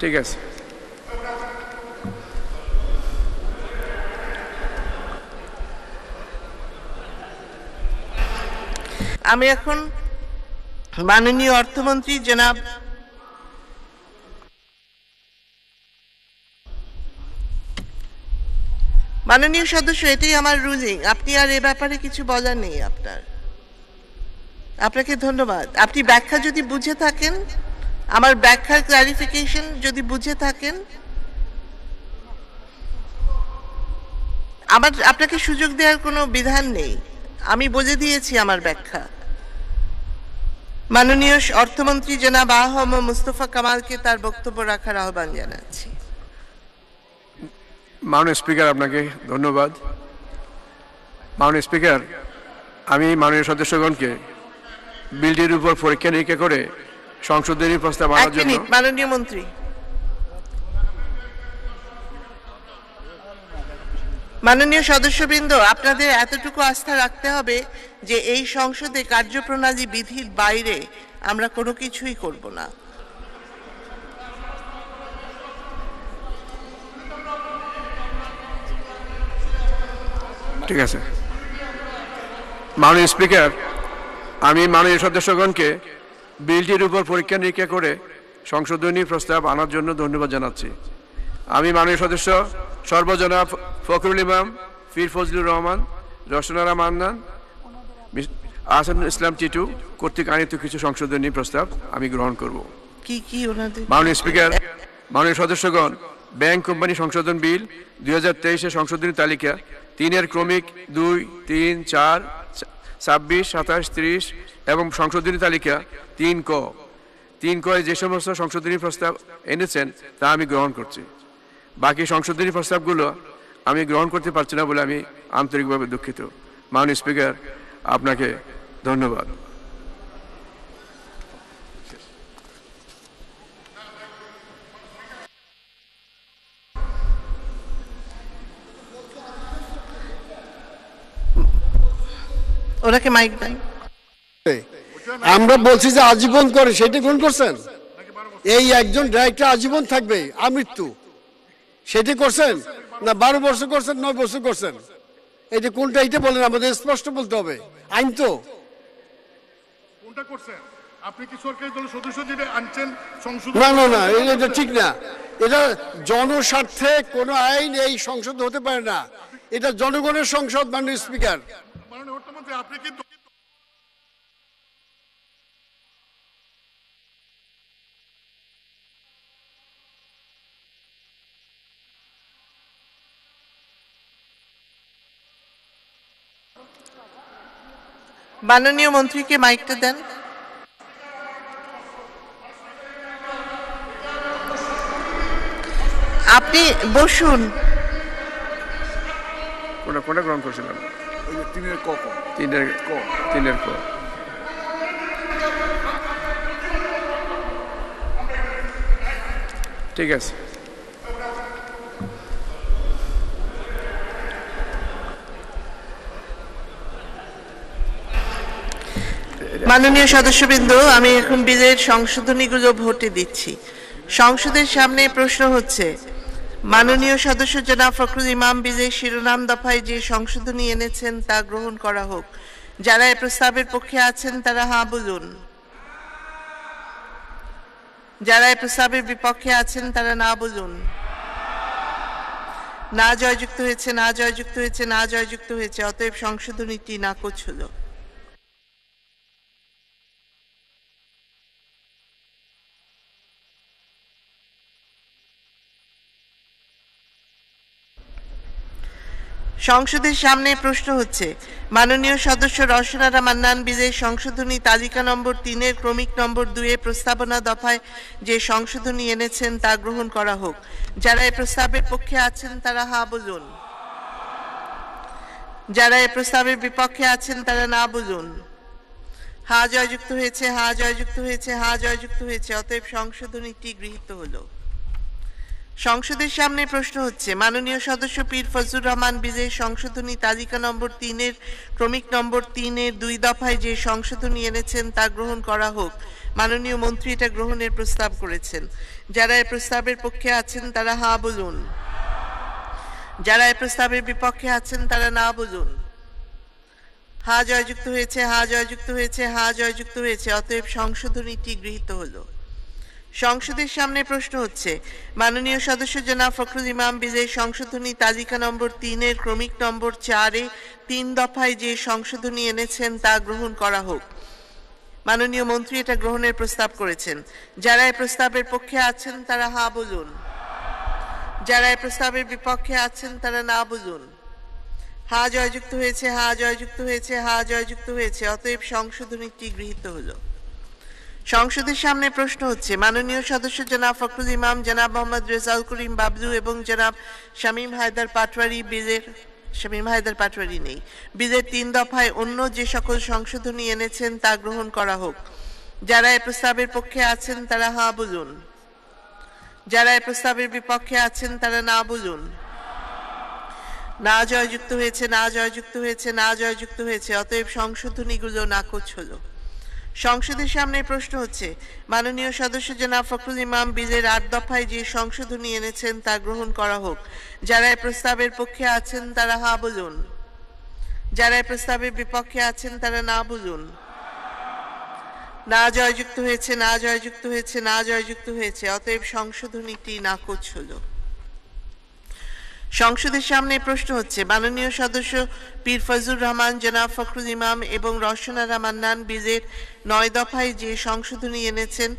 ঠিক আছে। আমি এখন মাননীয় অর্থমন্ত্রী জনাব মাননীয় সদস্য, এটাই আমার রুলিং। আপনি আর এ ব্যাপারে কিছু বলার নেই আপনার। আপনাকে ধন্যবাদ। আপনি ব্যাখ্যা যদি বুঝে থাকেন, আমার ব্যাখ্যার ক্লারিফিকেশন যদি বুঝে থাকেন, আপনাকে সুযোগ দেওয়ার কোনো বিধান নেই। আমি বলে দিয়েছি আমার ব্যাখ্যা। মাননীয় অর্থমন্ত্রী জনাব আহম মুস্তফা কামালকে তার বক্তব্য রাখার আহ্বান জানাচ্ছি। মাননীয় স্পিকার, আপনাকে ধন্যবাদ। মাননীয় স্পিকার, আমি মাননীয় সদস্যগণকে বিলটির উপর পরীক্ষা নিরীক্ষা করে সংশোধনী প্রস্তাব আনার জন্য। মাননীয় মন্ত্রী, মাননীয় সদস্যবৃন্দ, আপনাদের এতটুকু আস্থা রাখতে হবে যে এই সংসদে কার্যপ্রণালী বিধির বাইরে আমরা কোনো কিছুই করব না। ঠিক আছে। মাননীয় স্পিকার, আমি মাননীয় সদস্যগণকে বিলটির উপর পরীক্ষা নিরীক্ষা করে সংশোধনী প্রস্তাব আনার জন্য ধন্যবাদ জানাচ্ছি। আমি মাননীয় সদস্য সর্বজনাব ফখরুল ইমাম, পীর ফজলুর রহমান, রসনারা মান্নান, আহসানুল ইসলাম টিটু কর্তৃক আনিত কিছু সংশোধনী প্রস্তাব আমি গ্রহণ করব। কি ওনাদের? মাননীয় স্পিকার, মাননীয় সদস্যগণ, ব্যাংক কোম্পানি সংশোধন বিল 2023-এর সংশোধনী তালিকা 3-এর ক্রমিক 2, 3, 4, 26, 27, 30 এবং সংশোধনী তালিকা 3 ক যে সমস্ত সংশোধনী প্রস্তাব এনেছেন তা আমি গ্রহণ করছি। বাকি সংশোধনী প্রস্তাবগুলো আমি গ্রহণ করতে পারছি না বলে আমি আন্তরিকভাবে দুঃখিত। মাননীয় স্পিকার, আপনাকে ধন্যবাদ। ওনাকে মাইক দেন। আমরা বলছি যে আজীবন করে, সেটা গ্রহণ করছেন? এই একজন ডাইরেক্টর আজীবন থাকবে, আমৃত্যু, সেটা করছেন না? 12 বছর করছেন, 9 বছর করছেন? এটা কোনটা, এটা বলেন, আমাদের স্পষ্ট বলতে হবে। আইন তো কোনটা করছেন? আপনি কি সরকারি দলের সদস্য যেটা আনছেন সংসদ? না, এটা ঠিক না। এটা জনস্বার্থে কোনো আইন এই সংসদ হতে পারে না। এটা জনগণের সংসদ। মাননীয় স্পিকার, মাননীয় অর্থমন্ত্রী, আপনি কিন্তু মাননীয় মন্ত্রীকে মাইকটা দেন। আপনি বসুন। কোনটা গ্রহণ করছিলাম? 3-এর ক। 3-এর ক। ঠিক আছে। মাননীয় সদস্যবৃন্দ, আমি এখন বিলের সংশোধনীগুলো ভোটে দিচ্ছি। সংসদের সামনে প্রশ্ন হচ্ছে, মাননীয় সদস্য জনাব ফখরুল ইমাম বিলের শিরোনাম দফায় যে সংশোধনী এনেছেন তা গ্রহণ করা হোক। যারা এ প্রস্তাবের পক্ষে আছেন তারা হ্যাঁ বলুন। যারা এ প্রস্তাবের বিপক্ষে আছেন তারা না বলুন। না জয়যুক্ত হয়েছে, না জয়যুক্ত হয়েছে, না জয়যুক্ত হয়েছে। অতএব সংশোধনীটি নাকচ হলো। সংসদের সামনে প্রশ্ন হচ্ছে, মাননীয় সদস্য রসনারা মান্নান বিলের সংশোধনী তালিকা নম্বর 3-এর ক্রমিক নম্বর 2-এ প্রস্তাবনা দফায় যে সংশোধনী এনেছেন তা গ্রহণ করা হোক। যারা এ প্রস্তাবের পক্ষে আছেন তারা হ্যাঁ বলুন। যারা এ প্রস্তাবের বিপক্ষে আছেন তারা না বলুন। হ্যাঁ জয়যুক্ত হয়েছে, হ্যাঁ জয়যুক্ত হয়েছে, হ্যাঁ জয়যুক্ত হয়েছে। অতএব সংশোধনীটি গৃহীত হলো। সংসদের সামনে প্রশ্ন হচ্ছে, মাননীয় সদস্য পীর ফজলুর রহমান বিজয় সংশোধনী তালিকা নম্বর 3-এর ক্রমিক নম্বর 3-এর 2 দফায় যে সংশোধনী এনেছেন তা গ্রহণ করা হোক। মাননীয় মন্ত্রী এটা গ্রহণের প্রস্তাব করেছেন। যারা এই প্রস্তাবের পক্ষে আছেন তারা হা বলুন। যারা এই প্রস্তাবের বিপক্ষে আছেন তারা না বলুন। হা জয়যুক্ত হয়েছে, হা জয়যুক্ত হয়েছে, হা জয়যুক্ত হয়েছে। অতএব সংশোধনীটি গৃহীত হলো। সংসদের সামনে প্রশ্ন হচ্ছে, মাননীয় সদস্য জনাব ফখরুল ইমাম বিজয় সংশোধনী তালিকা নম্বর 3-এর ক্রমিক নম্বর 4-এ 3 দফায় যে সংশোধনী এনেছেন তা গ্রহণ করা হোক। মাননীয় মন্ত্রী এটা গ্রহণের প্রস্তাব করেছেন। যারা এই প্রস্তাবের পক্ষে আছেন তারা হা বলুন। যারা এই প্রস্তাবের বিপক্ষে আছেন তারা না বলুন। হা জয়যুক্ত হয়েছে, হা জয়যুক্ত হয়েছে, হা জয়যুক্ত হয়েছে। অতএব সংশোধনীটি গৃহীত হলো। সংসদের সামনে প্রশ্ন হচ্ছে, মাননীয় সদস্য জনাব ফখরুল ইমাম, জনাব মোহাম্মদ রেজাউল করিম বাবলু এবং জনাব শামীম হায়দার পাটোয়ারি নেই বিলের 3 দফায় অন্য যে সকল সংশোধনী এনেছেন তা গ্রহণ করা হোক। যারা এই প্রস্তাবের পক্ষে আছেন তারা হা বলুন। যারা এই প্রস্তাবের বিপক্ষে আছেন তারা না বলুন। না জয়যুক্ত হয়েছে, না জয়যুক্ত হয়েছে, না জয়যুক্ত হয়েছে। অতএব সংশোধনীগুলো নাকচ হলো। সংসদের সামনে প্রশ্ন হচ্ছে, মাননীয় সদস্য জনাব ফখরুল ইমাম বিলের 8 দফায় যে সংশোধনী এনেছেন তা গ্রহণ করা হোক। যারা এই প্রস্তাবের পক্ষে আছেন তারা হা বলুন। যারা এই প্রস্তাবের বিপক্ষে আছেন তারা না বলুন। না জয়যুক্ত হয়েছে, না জয়যুক্ত হয়েছে, না জয়যুক্ত হয়েছে। অতএব সংশোধনীটি নাকচ হলো। সংসদের সামনে প্রশ্ন হচ্ছে, মাননীয় সদস্য পীর ফজলুর রহমান, জনাব ফখরুল ইমাম এবং রওশনারা মান্নান বিলের 9 দফায় যে সংশোধনী এনেছেন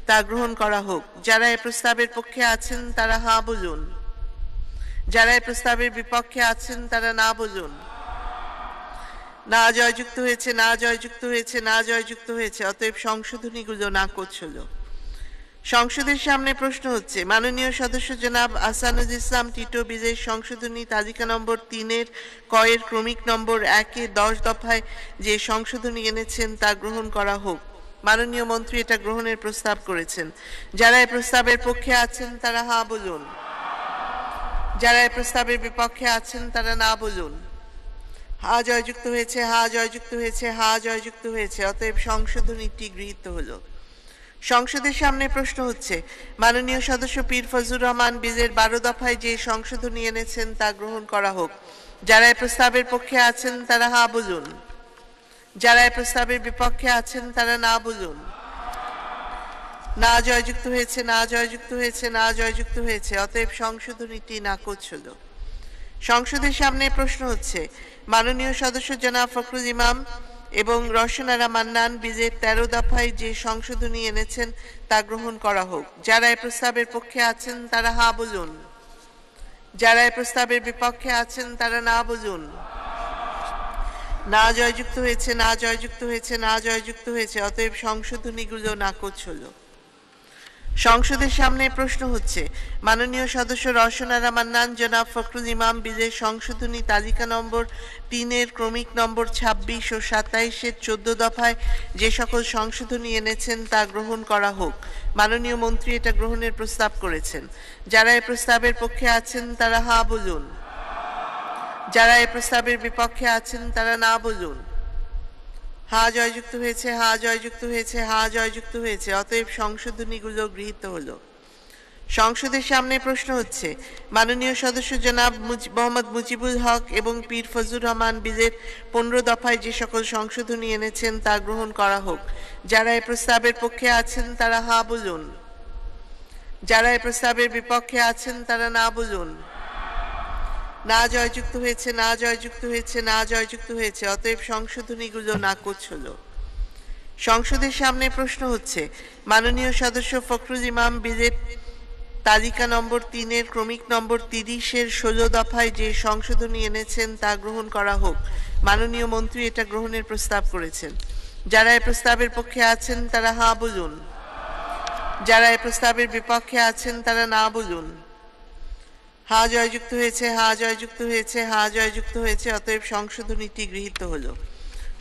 তা গ্রহণ করা হোক। যারা এই প্রস্তাবের পক্ষে আছেন তারা হা বলুন। যারা এই প্রস্তাবের বিপক্ষে আছেন তারা না বলুন। না জয়যুক্ত হয়েছে, না জয়যুক্ত হয়েছে, না জয়যুক্ত হয়েছে। অতএব সংশোধনীগুলো নাকচ হলো। সংসদের সামনে প্রশ্ন হচ্ছে, মাননীয় সদস্য জনাব আহসানুল ইসলাম টিটো বিজয় সংশোধনী তালিকা নম্বর 3-এর কয়ের ক্রমিক নম্বর 1-এ 10 দফায় যে সংশোধনী এনেছেন তা গ্রহণ করা হোক। মাননীয় মন্ত্রী এটা গ্রহণের প্রস্তাব করেছেন। যারা এই প্রস্তাবের পক্ষে আছেন তারা হা বলুন। যারা এই প্রস্তাবের বিপক্ষে আছেন তারা না বলুন। হা জয়যুক্ত হয়েছে, হা জয়যুক্ত হয়েছে, হা জয়যুক্ত হয়েছে। অতএব সংশোধনীটি গৃহীত হলো। সংসদের সামনে প্রশ্ন হচ্ছে, মাননীয় সদস্য পীর ফজলুর রহমান বিলের 12 দফায় যে সংশোধনী এনেছেন তা গ্রহণ করা হোক। যারা এই প্রস্তাবের পক্ষে আছেন তারা হা বলুন। যারা এই প্রস্তাবের বিপক্ষে আছেন তারা না বলুন। না জয়যুক্ত হয়েছে, না জয়যুক্ত হয়েছে, না জয়যুক্ত হয়েছে। অতএব সংশোধনীটি নাকচ হলো। সংসদের সামনে প্রশ্ন হচ্ছে, মাননীয় সদস্য জনাব ফখরুল ইমাম এবং রওশনারা মান্নান বিলের 13 দফায় যে সংশোধনী এনেছেন তা গ্রহণ করা হোক। যারা এই প্রস্তাবের পক্ষে আছেন তারা হা বলুন। যারা এই প্রস্তাবের বিপক্ষে আছেন তারা না বলুন। না জয়যুক্ত হয়েছে, না জয়যুক্ত হয়েছে, না জয়যুক্ত হয়েছে। অতএব সংশোধনীগুলো নাকচ হলো। সংসদের সামনে প্রশ্ন হচ্ছে, মাননীয় সদস্য রওশনারা মান্নান, জনাব ফখরুল ইমাম বিলের সংশোধনী তালিকা নম্বর 3-এর ক্রমিক নম্বর 26 ও 27-এর 14 দফায় যে সকল সংশোধনী এনেছেন তা গ্রহণ করা হোক। মাননীয় মন্ত্রী এটা গ্রহণের প্রস্তাব করেছেন। যারা এই প্রস্তাবের পক্ষে আছেন তারা হা বলুন। যারা এই প্রস্তাবের বিপক্ষে আছেন তারা না বলুন। হা জয়যুক্ত হয়েছে, হা জয়যুক্ত হয়েছে, হা জয়যুক্ত হয়েছে। অতএব সংশোধনীগুলো গৃহীত হলো। সংসদের সামনে প্রশ্ন হচ্ছে, মাননীয় সদস্য জনাব মোহাম্মদ মুজিবুল হক এবং পীর ফজলুর রহমান বিলের 15 দফায় যে সকল সংশোধনী এনেছেন তা গ্রহণ করা হোক। যারা এই প্রস্তাবের পক্ষে আছেন তারা হা বলুন। যারা এই প্রস্তাবের বিপক্ষে আছেন তারা না বলুন। না জয়যুক্ত হয়েছে, না জয়যুক্ত হয়েছে, না জয়যুক্ত হয়েছে। অতএব সংশোধনীগুলো নাকচ হলো। সংসদের সামনে প্রশ্ন হচ্ছে, মাননীয় সদস্য ফখরুল ইমাম বিলের তালিকা নম্বর 3-এর ক্রমিক নম্বর 30-এর 16 দফায় যে সংশোধনী এনেছেন তা গ্রহণ করা হোক। মাননীয় মন্ত্রী এটা গ্রহণের প্রস্তাব করেছেন। যারা এই প্রস্তাবের পক্ষে আছেন তারা হা বলুন। যারা এই প্রস্তাবের বিপক্ষে আছেন তারা না বলুন। হা জয়যুক্ত হয়েছে, হা জয়যুক্ত হয়েছে, হা জয়যুক্ত হয়েছে। অতএব সংশোধনীটি গৃহীত হলো।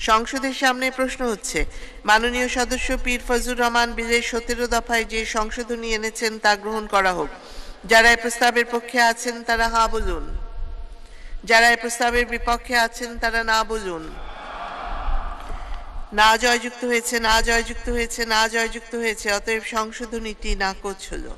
সংসদের সামনে প্রশ্ন হচ্ছে, মাননীয় সদস্য পীর ফজলুর রহমান বিলের 17 দফায় যে সংশোধনী এনেছেন তা গ্রহণ করা হোক। যারা এই প্রস্তাবের পক্ষে আছেন তারা হা বলুন। যারা এই প্রস্তাবের বিপক্ষে আছেন তারা না বলুন। না জয়যুক্ত হয়েছে, না জয়যুক্ত হয়েছে, না জয়যুক্ত হয়েছে। অতএব সংশোধনীটি নাকচ হলো।